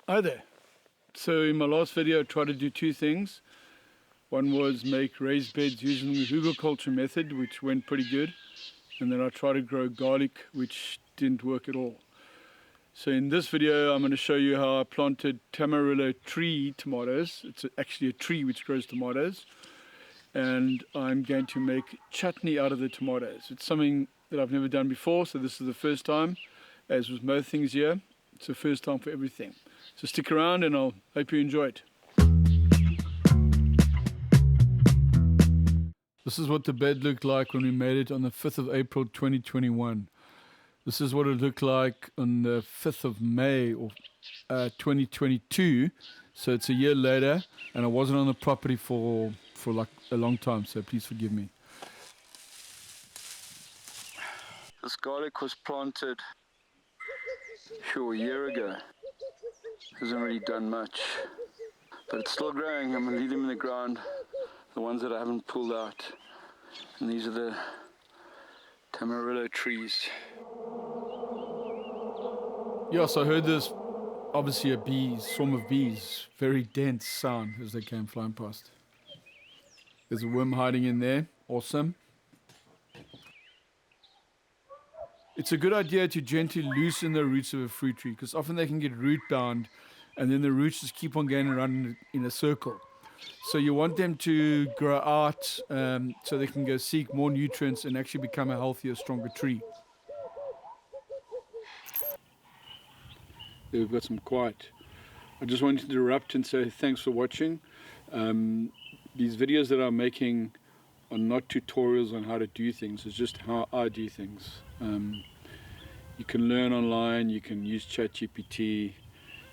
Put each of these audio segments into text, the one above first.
Hi there. So in my last video I tried to do two things. One was make raised beds using the Hugelkultur method, which went pretty good. And then I tried to grow garlic, which didn't work at all. So in this video I'm going to show you how I planted Tamarillo tree tomatoes. It's actually a tree which grows tomatoes. And I'm going to make chutney out of the tomatoes. It's something that I've never done before, so this is the first time. As with most things here, it's the first time for everything. So stick around and I'll hope you enjoy it. This is what the bed looked like when we made it on the 5th of April 2021. This is what it looked like on the 5th of May of 2022. So it's a year later and I wasn't on the property for like a long time, so please forgive me. This garlic was planted a year ago. Hasn't really done much, but it's still growing. I'm going to leave them in the ground, the ones that I haven't pulled out. And these are the Tamarillo trees. Yeah, so I heard this, obviously a swarm of bees, very dense sound as they came flying past. There's a worm hiding in there, awesome. It's a good idea to gently loosen the roots of a fruit tree because often they can get root bound and then the roots just keep on going around in a circle. So you want them to grow out so they can go seek more nutrients and actually become a healthier, stronger tree. There we've got some quiet. I just wanted to interrupt and say thanks for watching. These videos that I'm making are not tutorials on how to do things, it's just how I do things. You can learn online, you can use ChatGPT,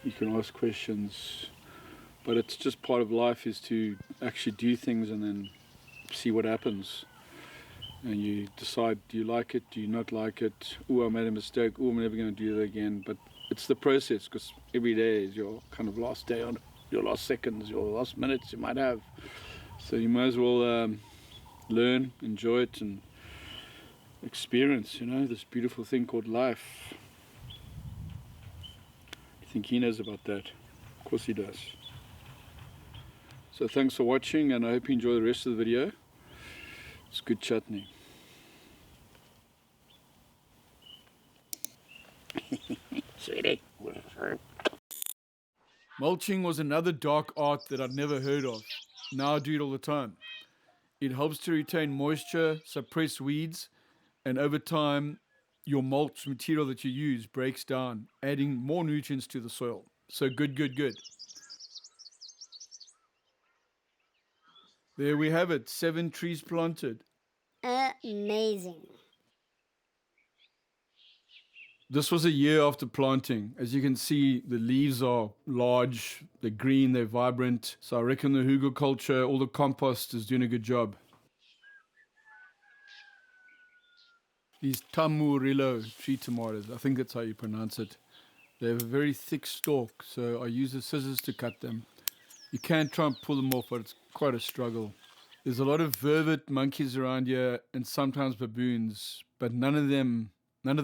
you can ask questions, but it's just part of life is to actually do things and then see what happens. And you decide, do you like it, do you not like it, oh I made a mistake, oh I'm never going to do that again. But it's the process, because every day is your kind of last day, on your last seconds, your last minutes you might have. So you might as well learn, enjoy it and experience, you know, this beautiful thing called life. I think he knows about that. Of course he does. So thanks for watching and I hope you enjoy the rest of the video. It's good chutney. Sweetie. Mulching was another dark art that I'd never heard of. Now I do it all the time. It helps to retain moisture, suppress weeds, and over time your mulch material that you use breaks down, adding more nutrients to the soil. So good, good, good. There we have it, 7 trees planted. Amazing. This was a year after planting. As you can see, the leaves are large, they're green, they're vibrant. So I reckon the Hugelkultur, all the compost is doing a good job. These Tamarillo tree tomatoes, I think that's how you pronounce it. They have a very thick stalk, so I use the scissors to cut them. You can try and pull them off, but it's quite a struggle. There's a lot of vervet monkeys around here and sometimes baboons, but none of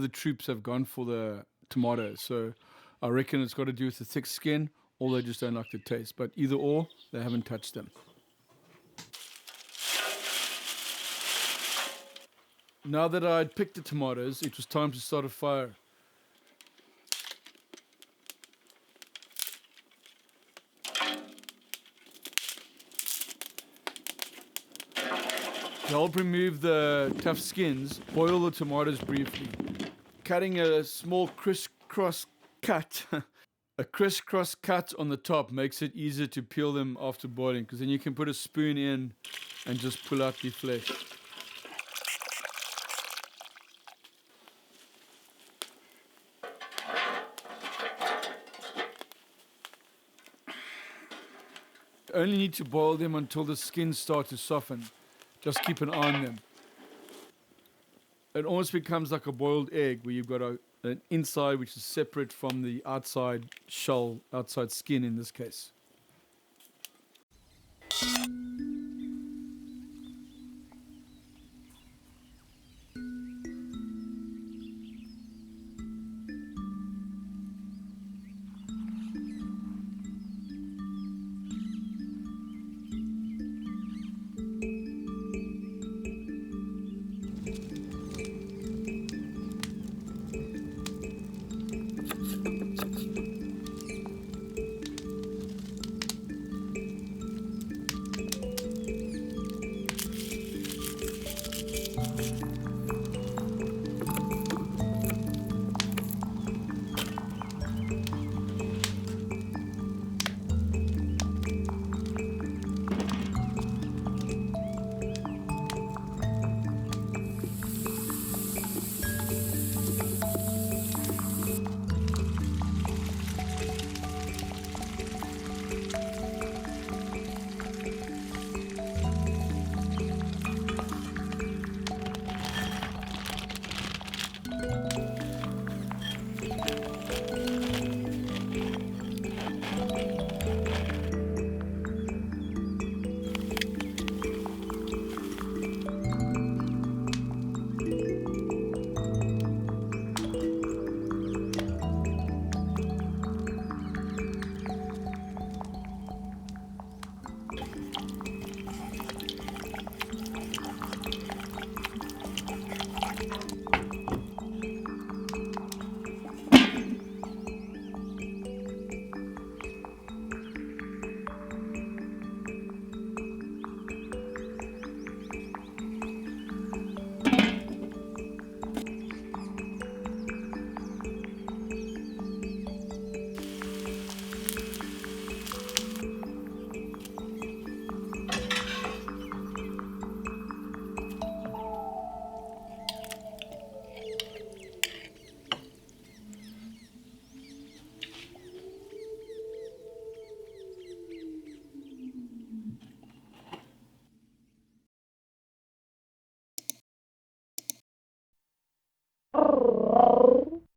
the troops have gone for the tomatoes. So I reckon it's got to do with the thick skin, or they just don't like the taste. But either or, they haven't touched them. Now that I'd picked the tomatoes, it was time to start a fire. To help remove the tough skins, boil the tomatoes briefly. Cutting a small crisscross cut. A crisscross cut on the top makes it easier to peel them after boiling, because then you can put a spoon in and just pull out the flesh. You only need to boil them until the skins start to soften. Just keep an eye on them. It almost becomes like a boiled egg where you've got an inside which is separate from the outside shell, outside skin in this case.